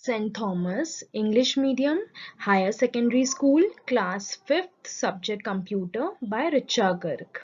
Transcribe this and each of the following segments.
St. Thomas, English Medium, Higher Secondary School, Class 5th, Subject Computer by Richa Garg.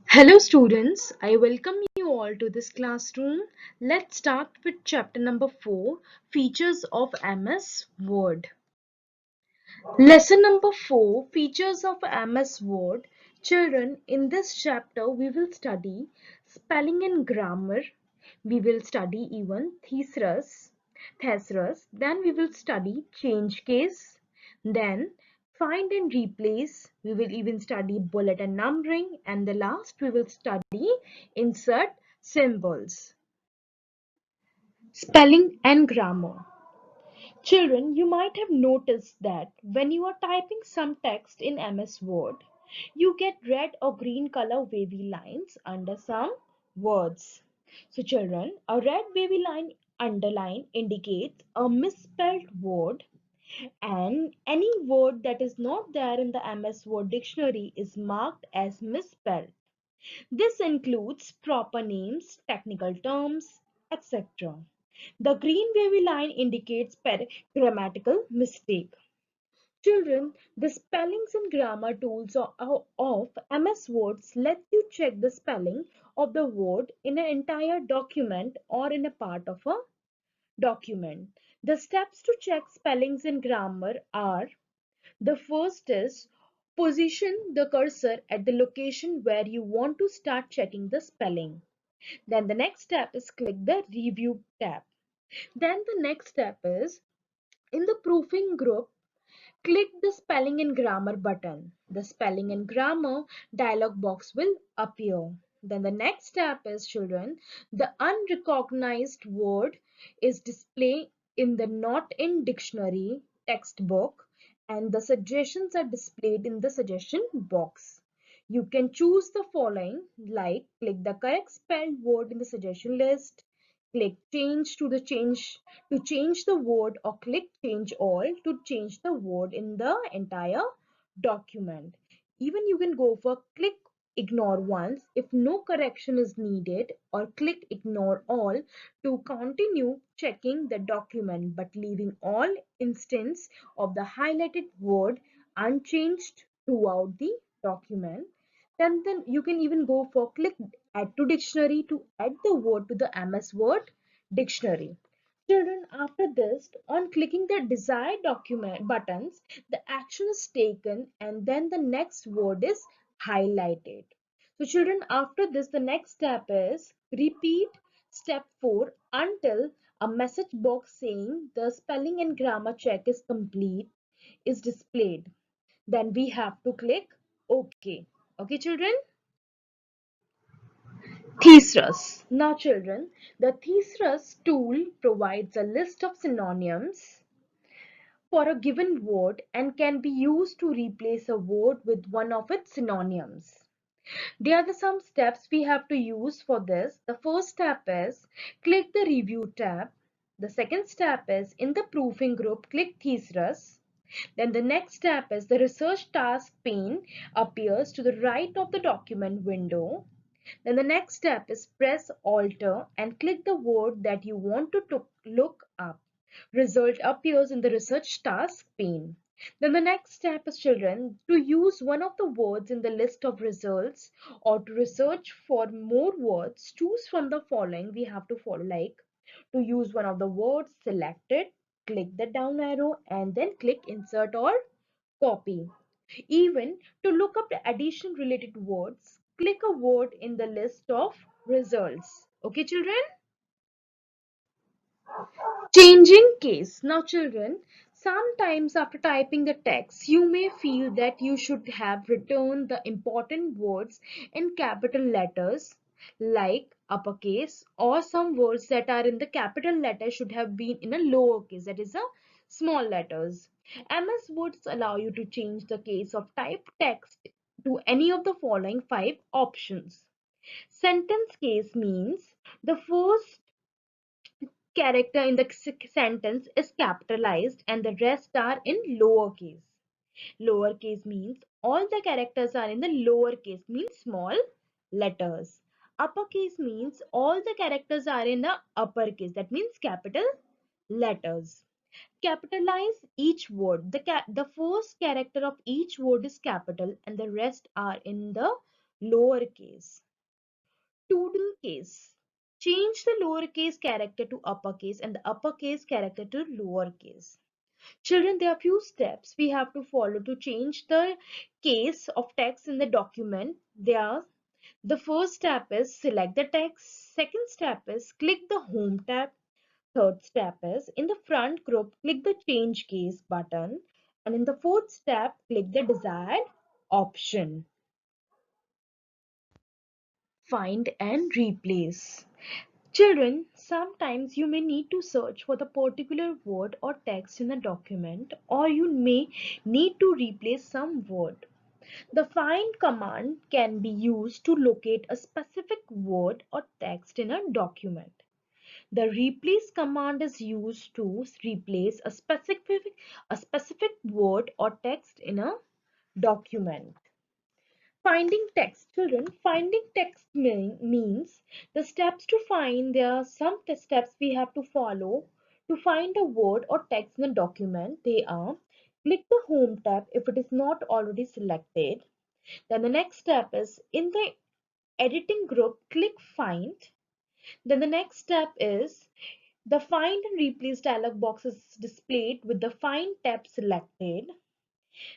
Hello students, I welcome you all to this classroom. Let's start with chapter number 4, Features of MS Word. Lesson number 4, Features of MS Word. Children, in this chapter we will study spelling and grammar. We will study even thesaurus. Then we will study change case. Then find and replace. We will even study bullet and numbering. And the last we will study insert symbols. Spelling and grammar. Children, you might have noticed that when you are typing some text in MS Word, you get red or green color wavy lines under some words. So children, a red wavy line underline indicates a misspelled word, and any word that is not there in the MS Word dictionary is marked as misspelled. This includes proper names, technical terms, etc. The green wavy line indicates grammatical mistake. Children, the spellings and grammar tools of MS Words let you check the spelling of the word in an entire document or in a part of a document. The steps to check spellings and grammar are: the first is position the cursor at the location where you want to start checking the spelling. Then the next step is click the review tab. Then the next step is in the proofing group, click the spelling and grammar button. The spelling and grammar dialog box will appear. Then the next step is children, the unrecognized word is displayed in the not in dictionary textbook and the suggestions are displayed in the suggestion box. You can choose the following like click the correct spelled word in the suggestion list, click change the word, or click change all to change the word in the entire document. Even you can go for click ignore once if no correction is needed, or click ignore all to continue checking the document but leaving all instance of the highlighted word unchanged throughout the document. Then you can even go for click add to dictionary to add the word to the MS Word dictionary. Children, after this, on clicking the desired document buttons, the action is taken and then the next word is highlighted. So children, after this, the next step is repeat step 4 until a message box saying the spelling and grammar check is complete is displayed. Then we have to click OK. Okay, children? Thesaurus. Now children, the Thesaurus tool provides a list of synonyms for a given word and can be used to replace a word with one of its synonyms. There are some steps we have to use for this. The first step is click the review tab. The second step is in the proofing group, click Thesaurus. Then the next step is the research task pane appears to the right of the document window. Then the next step is press Alter and click the word that you want to look up. Result appears in the research task pane. Then the next step is children to use one of the words in the list of results or to research for more words. Choose from the following. We have to follow like to use one of the words, select it, click the down arrow and then click insert or copy. Even to look up the addition related words, click a word in the list of results. Okay, children? Changing case. Now, children, sometimes after typing the text, you may feel that you should have written the important words in capital letters like uppercase, or some words that are in the capital letter should have been in a lowercase, that is a small letters. MS Words allow you to change the case of type text to any of the following 5 options. Sentence case means the first character in the sentence is capitalized and the rest are in lowercase. Lowercase means all the characters are in the lowercase, means small letters. Uppercase means all the characters are in a uppercase. That means capital letters. Capitalize each word. The first character of each word is capital and the rest are in the lowercase. Toodle case. Change the lowercase character to uppercase and the uppercase character to lowercase. Children, there are few steps we have to follow to change the case of text in the document. The first step is select the text. Second step is click the home tab. Third step is in the front group, click the change case button. And in the fourth step, click the desired option. Find and replace. Children, sometimes you may need to search for the particular word or text in a document, or you may need to replace some word. The find command can be used to locate a specific word or text in a document. The replace command is used to replace a specific word or text in a document. Finding text. Children, finding text means the steps to find. There are some steps we have to follow to find a word or text in a document. They are click the home tab if it is not already selected. Then the next step is in the editing group, click find. Then the next step is the find and replace dialog box is displayed with the find tab selected.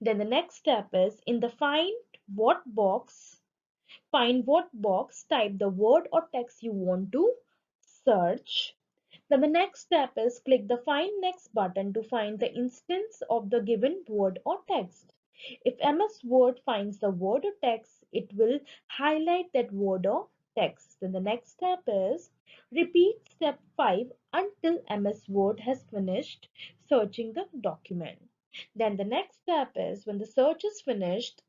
Then the next step is in the find what box, type the word or text you want to search. Then the next step is click the find next button to find the instance of the given word or text. If MS Word finds the word or text, it will highlight that word or text. Then the next step is repeat step 5 until MS Word has finished searching the document. Then the next step is when the search is finished,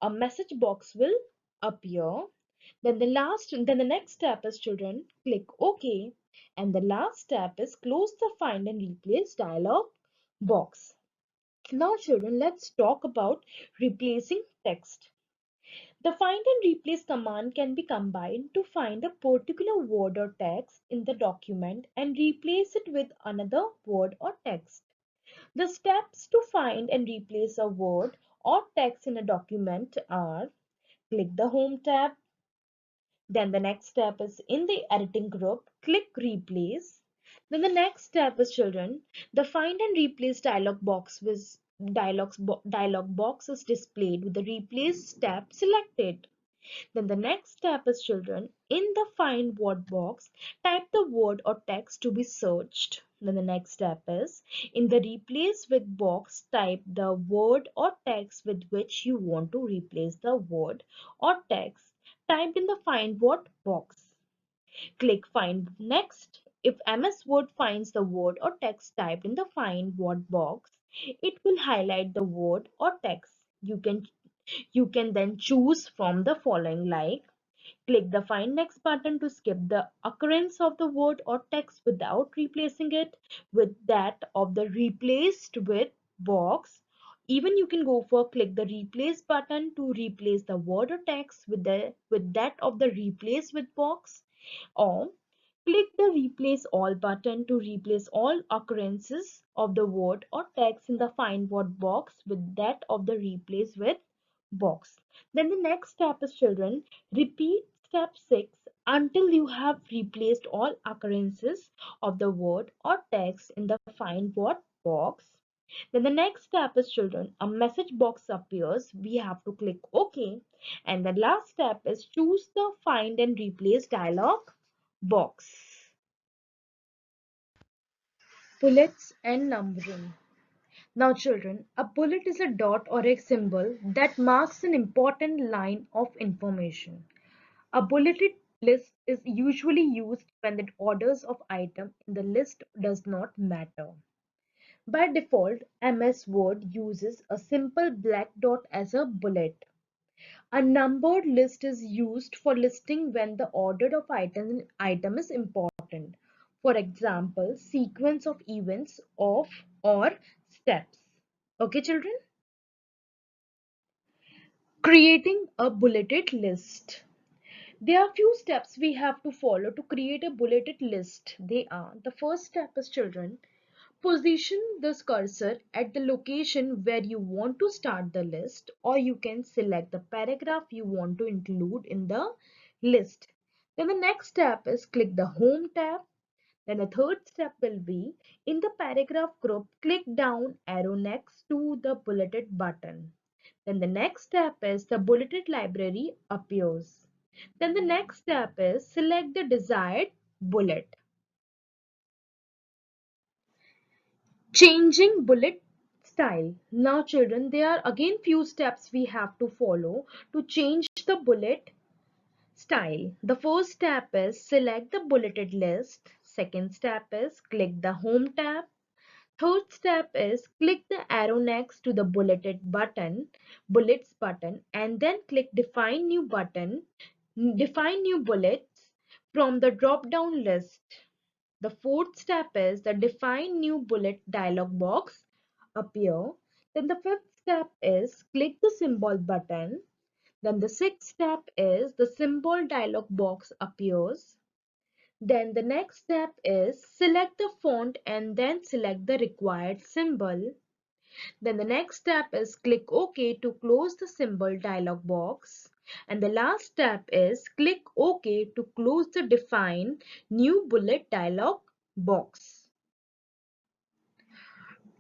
a message box will appear. Then the next step is children, click OK. And the last step is close the find and replace dialog box. Now children, let's talk about replacing text. The find and replace command can be combined to find a particular word or text in the document and replace it with another word or text. The steps to find and replace a word or text in a document are click the home tab. Then the next step is in the editing group, click replace. Then the next step is children, the find and replace dialog box is displayed with the replace tab selected. Then the next step is children, in the find word box, type the word or text to be searched. Then the next step is in the replace with box, type the word or text with which you want to replace the word or text typed in the find word box. Click find next. If MS Word finds the word or text typed in the find word box, it will highlight the word or text. You can then choose from the following like click the find next button to skip the occurrence of the word or text without replacing it with that of the replaced with box. Even you can go for click the replace button to replace the word or text with that of the replace with box, or click the replace all button to replace all occurrences of the word or text in the find word box with that of the replace with box. Then the next step is children, repeat step 6 until you have replaced all occurrences of the word or text in the find word box. Then the next step is children, a message box appears. We have to click OK. And the last step is choose the find and replace dialog box. Bullets and numbering. Now children, a bullet is a dot or a symbol that marks an important line of information. A bulleted list is usually used when the orders of item in the list does not matter. By default, MS Word uses a simple black dot as a bullet. A numbered list is used for listing when the order of item is important. For example, sequence of events of or steps. Okay, children? Creating a bulleted list. There are few steps we have to follow to create a bulleted list. They are: the first step is, children, position this cursor at the location where you want to start the list, or you can select the paragraph you want to include in the list. Then the next step is click the Home tab. Then the third step will be, in the paragraph group, click down arrow next to the bulleted button. Then the next step is the bulleted library appears. Then the next step is select the desired bullet. Changing bullet style. Now children, there are again few steps we have to follow to change the bullet style. The first step is select the bulleted list. Second step is click the Home tab. Third step is click the arrow next to the bullets button, and then click define new bullets from the drop down list. The fourth step is the define new bullet dialog box appear. Then the fifth step is click the symbol button. Then the sixth step is the symbol dialog box appears. Then the next step is select the font and then select the required symbol. Then the next step is click OK to close the symbol dialog box. And the last step is click OK to close the define new bullet dialog box.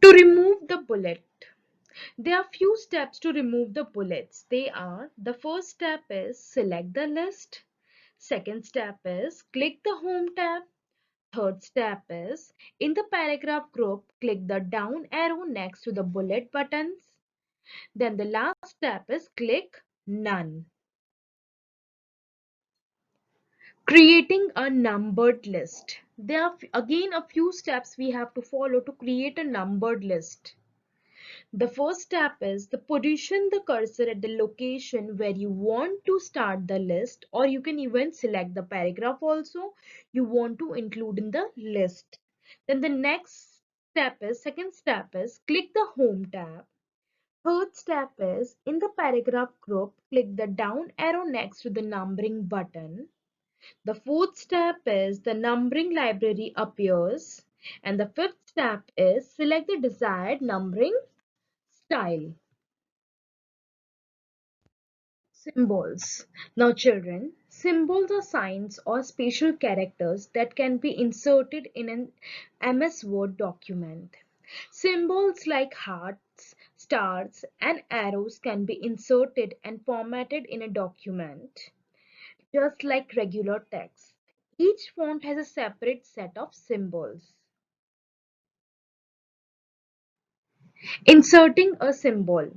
To remove the bullet, there are few steps to remove the bullets. They are: the first step is select the list. Second step is click the Home tab. Third step is, in the paragraph group, click the down arrow next to the bullet buttons. Then the last step is click None. Creating a numbered list. There are again a few steps we have to follow to create a numbered list. The first step is the position the cursor at the location where you want to start the list, or you can even select the paragraph also you want to include in the list. Then the second step is click the Home tab. Third step is, in the paragraph group, click the down arrow next to the numbering button. The fourth step is the numbering library appears. And the fifth step is select the desired numbering style. Symbols. Now children, symbols are signs or special characters that can be inserted in an MS Word document. Symbols like hearts, stars, and arrows can be inserted and formatted in a document, just like regular text. Each font has a separate set of symbols. Inserting a symbol.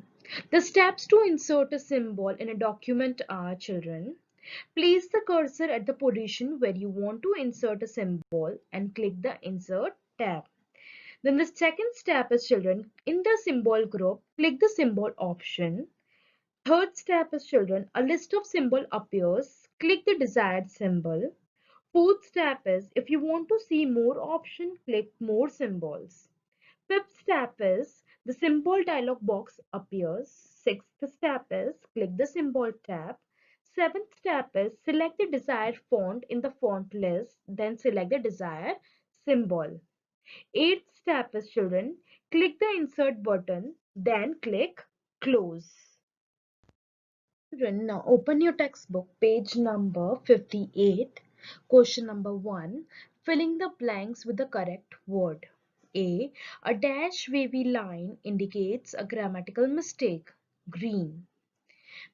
The steps to insert a symbol in a document are, children: place the cursor at the position where you want to insert a symbol and click the Insert tab. Then the second step is, children, in the symbol group, click the symbol option. Third step is, children, a list of symbol appears. Click the desired symbol. Fourth step is, if you want to see more option, click more symbols. Fifth step is, the symbol dialog box appears. Sixth step is, click the symbol tab. Seventh step is, select the desired font in the font list, then select the desired symbol. Eighth step is, children, click the insert button, then click close. Children, now open your textbook, page number 58, question number 1, filling the blanks with the correct word. A. A dash wavy line indicates a grammatical mistake. Green.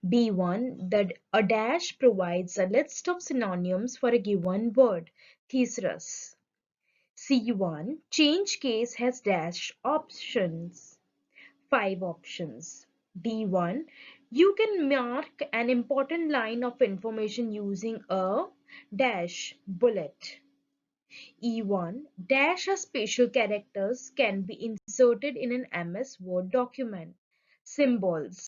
B1. A dash provides a list of synonyms for a given word. Thesaurus. C1. Change case has dash options. 5 options. D1. You can mark an important line of information using a dash bullet. E1. Dash as special characters can be inserted in an MS Word document. Symbols.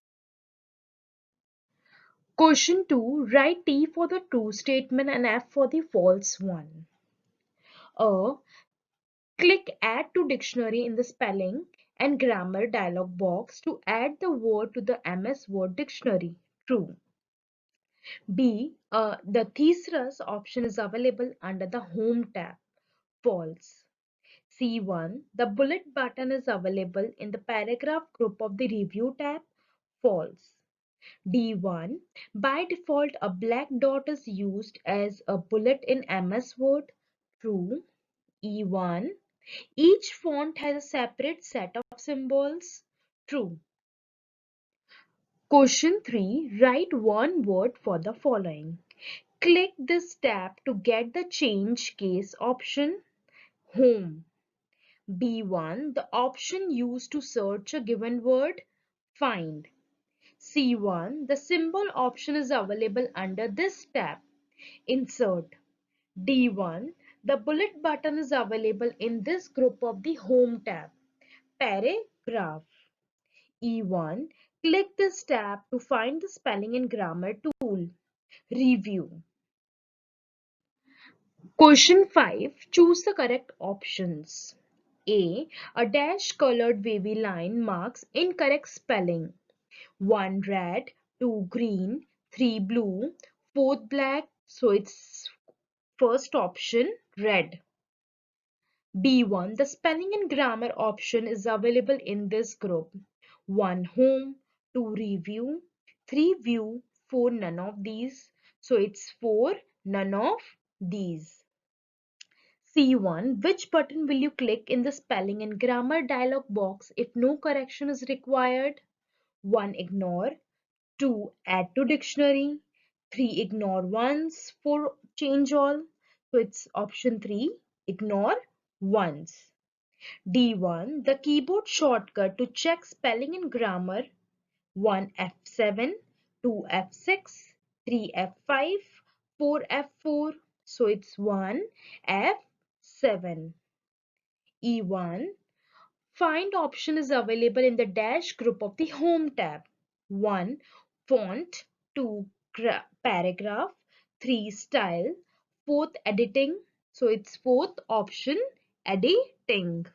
Question 2. Write T for the true statement and F for the false one. A. Click Add to Dictionary in the Spelling and Grammar dialog box to add the word to the MS Word dictionary. True. B. The thesaurus option is available under the Home tab. False. C1. The bullet button is available in the paragraph group of the Review tab. False. D1. By default, a black dot is used as a bullet in MS Word. True. E1. Each font has a separate set of symbols. True. Question 3. Write one word for the following. Click this tab to get the change case option. Home. B1. The option used to search a given word. Find. C1. The symbol option is available under this tab. Insert. D1. The bullet button is available in this group of the Home tab. Paragraph. E1. Click this tab to find the spelling and grammar tool. Review. Question 5. Choose the correct options. A. A dash colored wavy line marks incorrect spelling. 1 red, 2 green, 3 blue, 4th black. So it's first option red. B1. The spelling and grammar option is available in this group. 1 home, 2 review, 3 view, 4 none of these. So it's 4 none of these. C1. Which button will you click in the spelling and grammar dialog box if no correction is required? 1 ignore, 2 add to dictionary, 3 ignore once, 4 change all. So it's option 3 ignore once. D1. The keyboard shortcut to check spelling and grammar. 1 F7, 2 F6, 3 F5, 4 F4. So it's 1 F7. E1. Find option is available in the dash group of the Home tab. 1 font, 2 paragraph, 3 style, 4th editing. So it's 4th option editing.